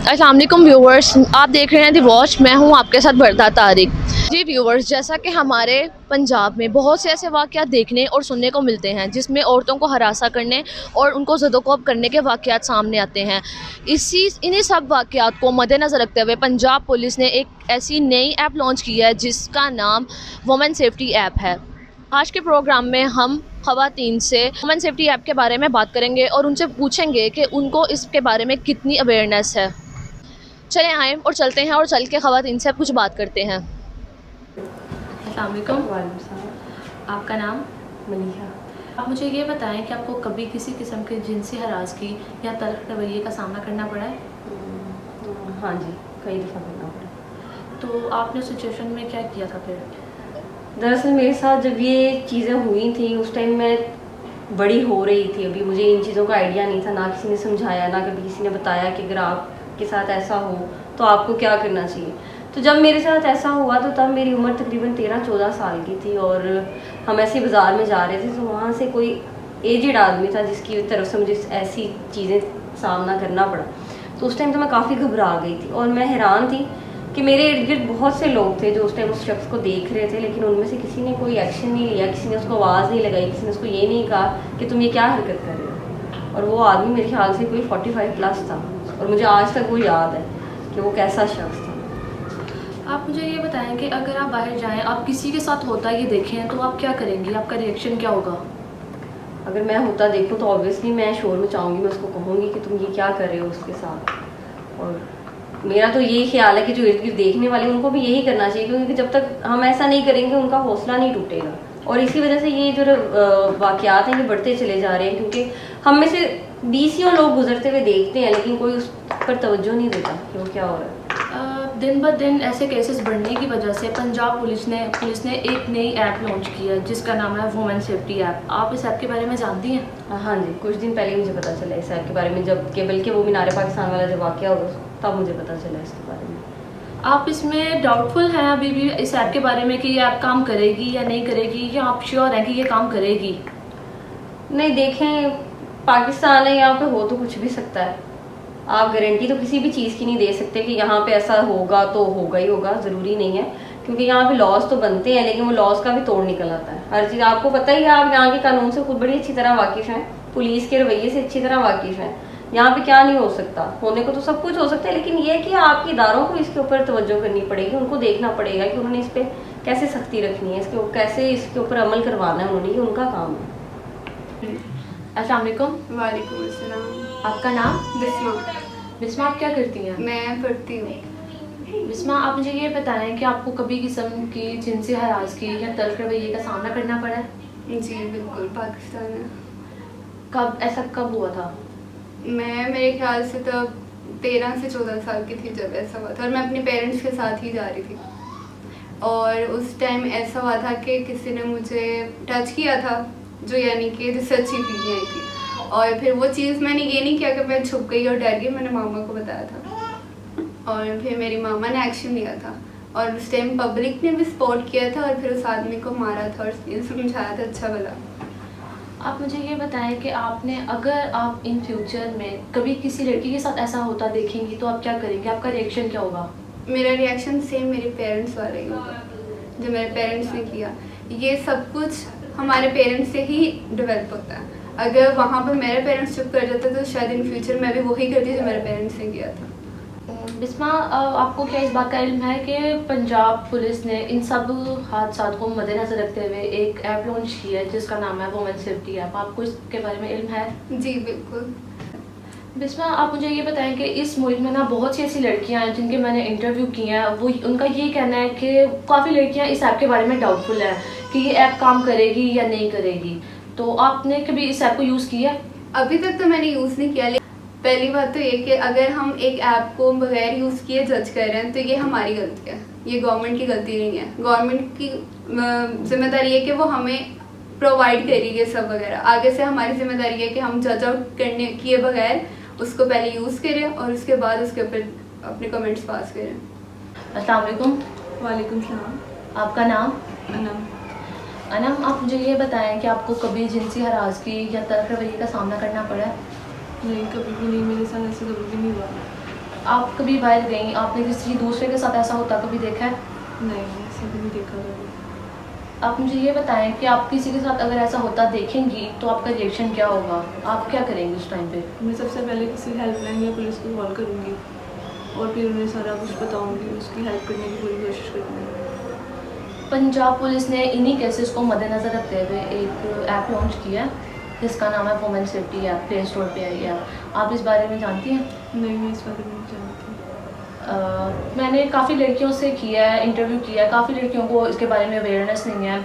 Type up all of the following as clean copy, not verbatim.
अस्सलाम वालेकुम व्यूवर्स, आप देख रहे हैं दी वॉच। मैं हूं आपके साथ बरदा तारिक। जी व्यूवर्स, जैसा कि हमारे पंजाब में बहुत से ऐसे वाक़यात देखने और सुनने को मिलते हैं जिसमें औरतों को हरासा करने और उनको ज़दोकोब करने के वाक़यात सामने आते हैं। इन्हीं सब वाक़यात को मद्देनज़र रखते हुए पंजाब पुलिस ने एक ऐसी नई ऐप लॉन्च की है जिसका नाम वुमेन सेफ्टी ऐप है। आज के प्रोग्राम में हम ख़वातीन से वुमेन सेफ्टी ऐप के बारे में बात करेंगे और उनसे पूछेंगे कि उनको इसके बारे में कितनी अवेयरनेस है। चलें आएँ और चलते हैं और चल के ख़वातीन से कुछ बात करते हैं। अस्सलाम वालेकुम। वालेकुम सलाम। आपका नाम? मनीषा। आप मुझे ये बताएं कि आपको कभी किसी किस्म के जिनसी हरासगी या तल्ख़ रवैये का सामना करना पड़ा है? हाँ जी, कई दफ़ा करना पड़ा। तो आपने सिचुएशन में क्या किया था फिर? दरअसल मेरे साथ जब ये चीज़ें हुई थी उस टाइम मैं बड़ी हो रही थी, अभी मुझे इन चीज़ों का आइडिया नहीं था, ना किसी ने समझाया, ना कभी किसी ने बताया कि अगर आपके साथ ऐसा हो तो आपको क्या करना चाहिए। तो जब मेरे साथ ऐसा हुआ तो तब मेरी उम्र तकरीबन 13-14 साल की थी और हम ऐसे बाज़ार में जा रहे थे तो वहाँ से कोई एजड आदमी था जिसकी तरफ से मुझे ऐसी चीज़ें सामना करना पड़ा। तो उस टाइम तो मैं काफ़ी घबरा गई थी और मैं हैरान थी कि मेरे इर्द गिर्द बहुत से लोग थे जो उस टाइम उस शख्स को देख रहे थे, लेकिन उनमें से किसी ने कोई एक्शन नहीं लिया, किसी ने उसको आवाज़ नहीं लगाई, किसी ने उसको ये नहीं कहा कि तुम ये क्या हरकत कर रहे हो। और वो आदमी मेरे ख्याल से कोई 45 प्लस था और मुझे आज तक वो याद है कि वो कैसा शख्स था। आप मुझे ये बताएं कि अगर आप बाहर जाएं, आप किसी के साथ होता ये देखें तो आप क्या करेंगी? आपका रिएक्शन क्या होगा? अगर मैं होता देखूँ तो ऑब्वियसली मैं शोर मचाऊंगी, मैं उसको कहूँगी कि तुम ये क्या कर रहे हो उसके साथ। और मेरा तो यही ख्याल है कि जो इर्द गिर्द देखने वाले उनको भी यही करना चाहिए, क्योंकि जब तक हम ऐसा नहीं करेंगे उनका हौसला नहीं टूटेगा। और इसी वजह से ये जो वाक़यात हैं ये बढ़ते चले जा रहे हैं, क्योंकि हम में से 20 लोग गुजरते हुए देखते हैं लेकिन कोई उस पर तवज्जो नहीं देता कि वो क्या हो रहा है। दिन ब दिन ऐसे केसेस बढ़ने की वजह से पंजाब पुलिस ने एक नई ऐप लॉन्च की है जिसका नाम है वुमेन सेफ्टी ऐप। आप इस ऐप के बारे में जानती हैं? हाँ जी, कुछ दिन पहले मुझे पता चला इस ऐप के बारे में, जब कि बल्कि वो मीनार पाकिस्तान वाला जब वाक़या हुआ तब मुझे पता चला इसके बारे में। आप इसमें डाउटफुल हैं अभी भी इस ऐप के बारे में कि ये ऐप काम करेगी या नहीं करेगी, या आप श्योर हैं कि ये काम करेगी? नहीं, देखें, पाकिस्तान है, यहाँ पे हो तो कुछ भी सकता है। आप गारंटी तो किसी भी चीज़ की नहीं दे सकते कि यहाँ पे ऐसा होगा तो होगा ही होगा, ज़रूरी नहीं है, क्योंकि यहाँ पे लॉज तो बनते हैं लेकिन वो लॉज का भी तोड़ निकल आता है। हर चीज़ आपको पता ही है, आप यहाँ के कानून से खुद बड़ी अच्छी तरह वाकिफ़ हैं, पुलिस के रवैये से अच्छी तरह वाकिफ़ हैं। यहाँ पे क्या नहीं हो सकता, होने को तो सब कुछ हो सकता है, लेकिन ये कि आपके इदारों को इसके ऊपर तवज्जो करनी पड़ेगी, उनको देखना पड़ेगा कि उन्होंने इस पर कैसे सख्ती रखनी है, कैसे इसके ऊपर अमल करवाना है उन्होंने, ये उनका काम है। अस्सलाम वालेकुम। वालेकुम अस्सलाम। आपका नाम? बिस्मा। बिस्मा, आप क्या करती हैं? मैं पढ़ती हूँ। बिस्मा, आप मुझे ये बताएं कि आपको कभी किस्म की जिनसी हरासगी या तल्ख़ रवैये का सामना करना पड़ा है? जी बिल्कुल, पाकिस्तान है। कब हुआ था? मैं मेरे ख्याल से तब 13 से 14 साल की थी जब ऐसा हुआ था, और मैं अपने पेरेंट्स के साथ ही जा रही थी। और उस टाइम ऐसा हुआ था कि किसी ने मुझे टच किया था, जो यानी कि जिससे अच्छी फीलिंग आई थी। और फिर वो चीज़ मैंने ये नहीं किया कि मैं छुप गई और डर गई, मैंने मामा को बताया था और फिर मेरी मामा ने एक्शन लिया था। और उस टाइम पब्लिक ने भी सपोर्ट किया था और फिर उस आदमी को मारा था और ये समझाया था अच्छा भला। आप मुझे ये बताएं कि अगर आप इन फ्यूचर में कभी किसी लड़की के साथ ऐसा होता देखेंगी तो आप क्या करेंगे? आपका रिएक्शन क्या होगा? मेरा रिएक्शन सेम मेरे पेरेंट्स वाला ही होगा, जो मेरे पेरेंट्स ने किया। ये सब कुछ हमारे पेरेंट्स से ही डेवलप होता है। अगर वहाँ पर मेरे पेरेंट्स चुप कर जाते तो शायद इन फ्यूचर मैं भी वही करती जो मेरे पेरेंट्स ने किया था। बिस्मा, आपको क्या इस बात का इल्म है कि पंजाब पुलिस ने इन सब हादसात को मद्देनजर रखते हुए एक ऐप लॉन्च की है जिसका नाम है वुमेन सेफ्टी ऐप? आपको इसके बारे में इल्म है? जी बिल्कुल। बिस्मा, आप मुझे ये बताएं कि इस मुल्क में ना बहुत सी ऐसी लड़कियां हैं जिनके मैंने इंटरव्यू किए हैं, वो उनका ये कहना है कि काफ़ी लड़कियां इस ऐप के बारे में डाउटफुल हैं कि ये ऐप काम करेगी या नहीं करेगी। तो आपने कभी इस ऐप को यूज़ किया? अभी तक तो मैंने यूज़ नहीं किया। पहली बात तो ये कि अगर हम एक ऐप को बगैर यूज़ किए जज कर रहे हैं तो ये हमारी गलती है, ये गवर्नमेंट की गलती नहीं है। गवर्नमेंट की जिम्मेदारी है कि वो हमें प्रोवाइड करेगी ये सब वगैरह। आगे से हमारी जिम्मेदारी है कि हम जज आउट करने किए बगैर उसको पहले यूज़ करें और उसके बाद उसके ऊपर अपने कमेंट्स पास करें। अस्सलाम वालेकुम। वालेकुम सलाम। आपका नाम? अनम। अनम, आप मुझे ये बताएं कि आपको कभी जिनसी हरासगी या तल्ख़ रवैये का सामना करना पड़ा है? नहीं, कभी भी नहीं, मेरे साथ ऐसे कभी भी नहीं हुआ। आप कभी बाहर गई, आपने किसी दूसरे के साथ ऐसा होता कभी देखा है? नहीं, ऐसा भी नहीं देखा कभी। आप मुझे ये बताएं कि आप किसी के साथ अगर ऐसा होता देखेंगी तो आपका रिएक्शन क्या होगा, आप क्या करेंगे उस टाइम पे? मैं सबसे पहले किसी हेल्पलाइन या पुलिस को कॉल करूँगी और फिर उन्हें सारा कुछ बताऊँगी, उसकी हेल्प करने की पूरी कोशिश करूँगी। पंजाब पुलिस ने इन्हीं केसेस को मद्देनज़र रखते हुए एक ऐप लॉन्च किया है जिसका नाम है women safety app, play store पे आई है। आप इस बारे में जानती हैं? नहीं, मैं इस बारे में नहीं जानती। मैंने काफ़ी लड़कियों से किया है, इंटरव्यू किया है, काफ़ी लड़कियों को इसके बारे में अवेयरनेस नहीं है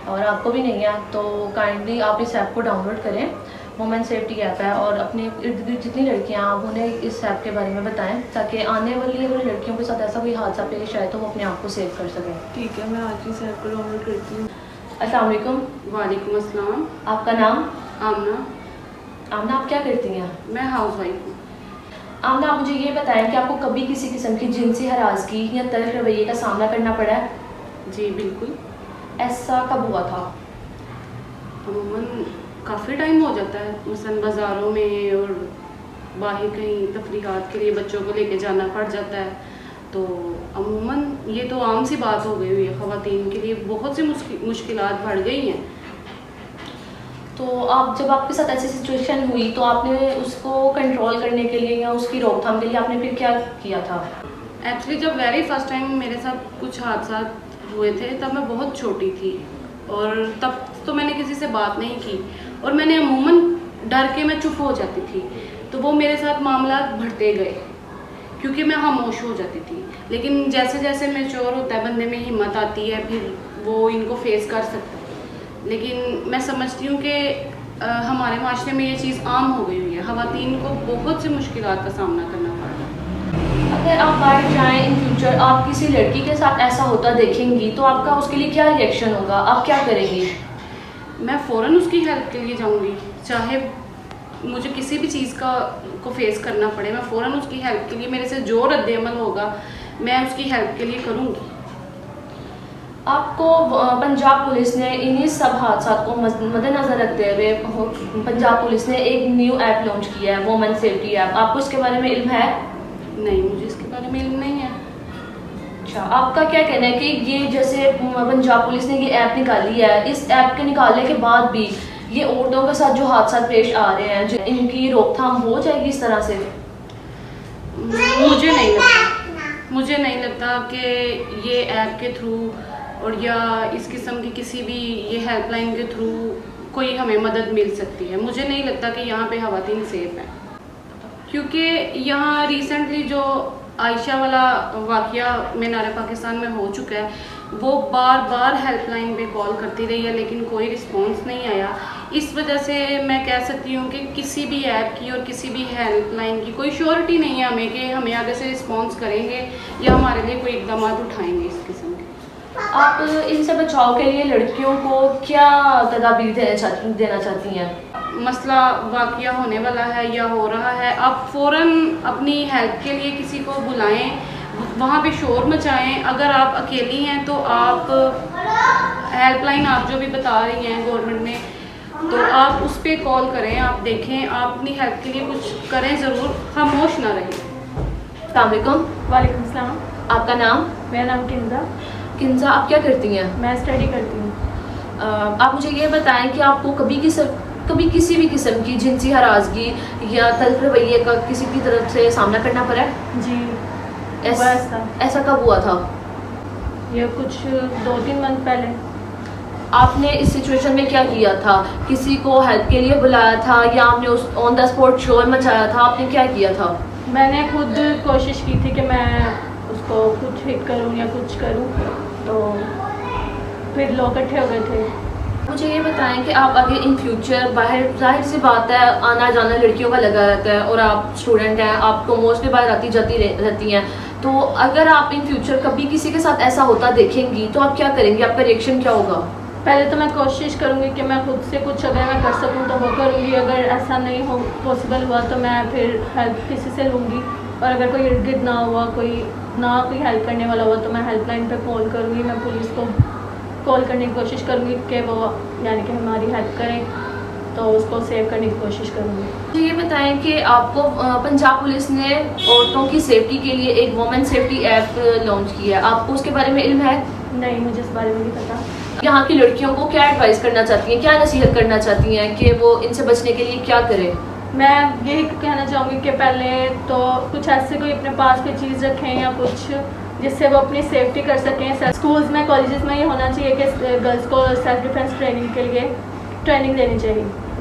और आपको भी नहीं है, तो काइंडली आप इस ऐप को डाउनलोड करें। वुमेन सेफ्टी ऐप है और अपने इर्द गिर्द जितनी लड़कियां आप उन्हें इस ऐप के बारे में बताएं ताकि आने वाली अगर लड़कियों के साथ ऐसा कोई हादसा पेश आए तो वो अपने आप को सेव कर सकें। ठीक है, मैं आज ही इस ऐप को डाउनलोड करती हूँ। अस्सलाम वालेकुम। वालेकुम अस्सलाम। आपका नाम? आमना। आमना, आप क्या करती हैं? मैं हाउस वाइफ हूँ। आमना, आप मुझे ये बताएं कि आपको कभी किसी किस्म की जिनसी हरासगी या तल्ख रवैये का सामना करना पड़ा है? जी बिल्कुल। ऐसा कब हुआ था? अमूमन काफ़ी टाइम हो जाता है, मसलन बाज़ारों में और बाहर कहीं तफरीहात के लिए बच्चों को लेके जाना पड़ जाता है, तो अमूमन ये तो आम सी बात हो गई हुई है। ख़वातीन के लिए बहुत सी मुश्किलात बढ़ गई हैं। तो आप जब आपके साथ ऐसी सिचुएशन हुई तो आपने उसको कंट्रोल करने के लिए या उसकी रोकथाम के लिए आपने फिर क्या किया था? एक्चुअली जब वेरी फर्स्ट टाइम मेरे साथ कुछ हादसा हुए थे तब मैं बहुत छोटी थी और तब तो मैंने किसी से बात नहीं की और मैंने अमूमन डर के मैं चुप हो जाती थी, तो वो मेरे साथ मामला बढ़ते गए क्योंकि मैं खामोश हो जाती थी। लेकिन जैसे जैसे मैच्योर होता है बंदे में हिम्मत आती है, फिर वो इनको फेस कर सकता है। लेकिन मैं समझती हूँ कि हमारे माशरे में ये चीज़ आम हो गई हुई है, ख़वातीन को बहुत सी मुश्किलात का सामना करना पड़ रहा है। अगर आप बाहर जाएं इन फ्यूचर, आप किसी लड़की के साथ ऐसा होता देखेंगी तो आपका उसके लिए क्या रिएक्शन होगा, आप क्या करेंगी? मैं फ़ौरन उसकी हेल्प के लिए जाऊंगी, चाहे मुझे किसी भी चीज़ को फेस करना पड़े, मैं फ़ौरन उसकी हेल्प के लिए, मेरे से जो रद्द-ए-अमल होगा मैं उसकी हेल्प के लिए करूंगी। आपको पंजाब पुलिस ने इन्हीं सब हादसा को मद्देनज़र रखते हुए पंजाब पुलिस ने एक न्यू ऐप लॉन्च किया है, वुमेन सेफ्टी ऐप। आपको इसके बारे में इल्म है? नहीं, मुझे इसके बारे में इल्म नहीं है। अच्छा, आपका क्या कहना है कि ये जैसे पंजाब पुलिस ने ये ऐप निकाली है, इस ऐप के निकालने के बाद भी ये औरतों के साथ जो हादसा पेश आ रहे हैं इनकी रोकथाम हो जाएगी इस तरह से? मुझे नहीं लगता कि ये ऐप के थ्रू और या इस किस्म की किसी भी ये हेल्पलाइन के थ्रू कोई हमें मदद मिल सकती है। मुझे नहीं लगता कि यहाँ पे ख़वातीन सेफ हैं, क्योंकि यहाँ रिसेंटली जो आयशा वाला वाक़या मीनार पाकिस्तान में हो चुका है, वो बार बार हेल्पलाइन पे कॉल करती रही है लेकिन कोई रिस्पांस नहीं आया। इस वजह से मैं कह सकती हूँ कि किसी भी ऐप की और किसी भी हेल्पलाइन की कोई श्योरिटी नहीं है हमें कि हमें आगे से रिस्पांस करेंगे या हमारे लिए कोई इकदाम उठाएंगे इस किस्म के। आप इनसे बचाव के लिए लड़कियों को क्या तदाबीर देना चाहती हैं? मसला वाक़या होने वाला है या हो रहा है, आप फ़ौरन अपनी हेल्प के लिए किसी को बुलाएं, वहाँ पे शोर मचाएं। अगर आप अकेली हैं तो आप हेल्पलाइन आप जो भी बता रही हैं गवर्नमेंट ने, तो आप उस पर कॉल करें, आप देखें, आप अपनी हेल्प के लिए कुछ करें ज़रूर, खामोश ना रहें। अस्सलाम वालेकुम। वालेकुम सलाम। आपका नाम? मेरा नाम किंजा। किंजा, आप क्या करती हैं? मैं स्टडी करती हूँ। आप मुझे ये बताएं कि आपको कभी किसी भी किस्म की जिनसी हरासगी या तल्ख रवैये का किसी की तरफ से सामना करना पड़ा है? जी, ऐसा कब हुआ था? ये कुछ 2-3 मंथ पहले। आपने इस सिचुएशन में क्या किया था? किसी को हेल्प के लिए बुलाया था या आपने उस ऑन द स्पॉट शोर मचाया था? आपने क्या किया था? मैंने खुद कोशिश की थी कि मैं उसको कुछ हिट करूं या कुछ करूं, तो फिर लोग इकट्ठे हो गए थे। मुझे ये बताएं कि आप आगे इन फ्यूचर बाहर, जाहिर सी बात है आना जाना लड़कियों का लगा रहता है और आप स्टूडेंट हैं, आपको मोस्टली बाहर आती जाती रहती हैं, तो अगर आप इन फ्यूचर कभी किसी के साथ ऐसा होता देखेंगी तो आप क्या करेंगी, आपका रिएक्शन क्या होगा? पहले तो मैं कोशिश करूंगी कि मैं खुद से कुछ अगर मैं कर सकूं तो वो करूंगी। अगर ऐसा नहीं हो पॉसिबल हुआ तो मैं फिर हेल्प किसी से लूँगी, और अगर कोई इर्द गिर्द ना हुआ, कोई हेल्प करने वाला हुआ तो मैं हेल्पलाइन पे कॉल करूँगी। मैं पुलिस को कॉल करने की कोशिश करूँगी कि वो यानी कि हमारी हेल्प करें। तो उसको सेव करने की कोशिश करूँगी। तो ये बताएं कि आपको पंजाब पुलिस ने औरतों की सेफ्टी के लिए एक वुमेन सेफ्टी ऐप लॉन्च किया है, आपको उसके बारे में इल्म है? नहीं, मुझे इस बारे में नहीं पता। यहाँ की लड़कियों को क्या एडवाइस करना चाहती हैं, क्या नसीहत करना चाहती हैं कि वो इनसे बचने के लिए क्या करें? मैं यही कहना चाहूँगी कि पहले तो कुछ ऐसे कोई अपने पास कोई चीज़ रखें या कुछ जिससे वो अपनी सेफ्टी कर सकें। स्कूल्स में, कॉलेजेस में ये होना चाहिए कि गर्ल्स को सेल्फ डिफेंस ट्रेनिंग के लिए ट्रेनिंग देनी चाहिए।